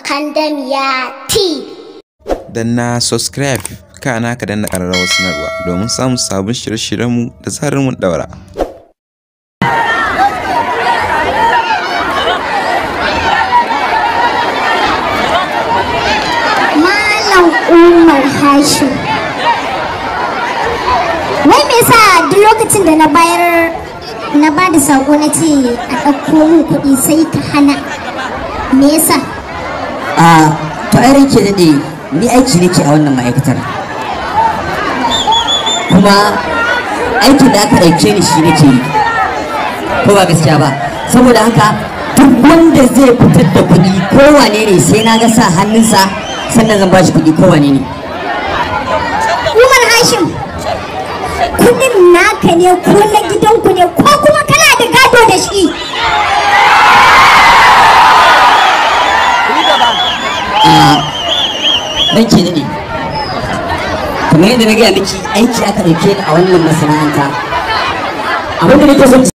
Bakandamiya TV. Danna subscribe kana ka danna ƙararrawar sanarwa domin samun sabon shirye-shiryenmu da zarar mun daura. Malam Umar Hashim. Wai me yasa duk lokacin da na ba da sako na ce a ɗauko min kuɗi sai ka hana? Me yasa? To ai ranke daɗe ni aiki nake a wannan ma'aikatar, kuma aikin da aka ɗauke ni shi nake yi, ko ba gaskiya ba? Saboda haka duk wanda zai fitar da kuɗi kowane ne sai na ga sa hannunsa sannan zan ba shi kuɗi kowane ne. Umar Hashim, kuɗin naka ne ko na gidanku ne ko kuma kana da gado da shi? Ranke daɗe, kamar yadda na gaya miki aiki aka ɗauke ni a wannan masana'anta, abinda nake son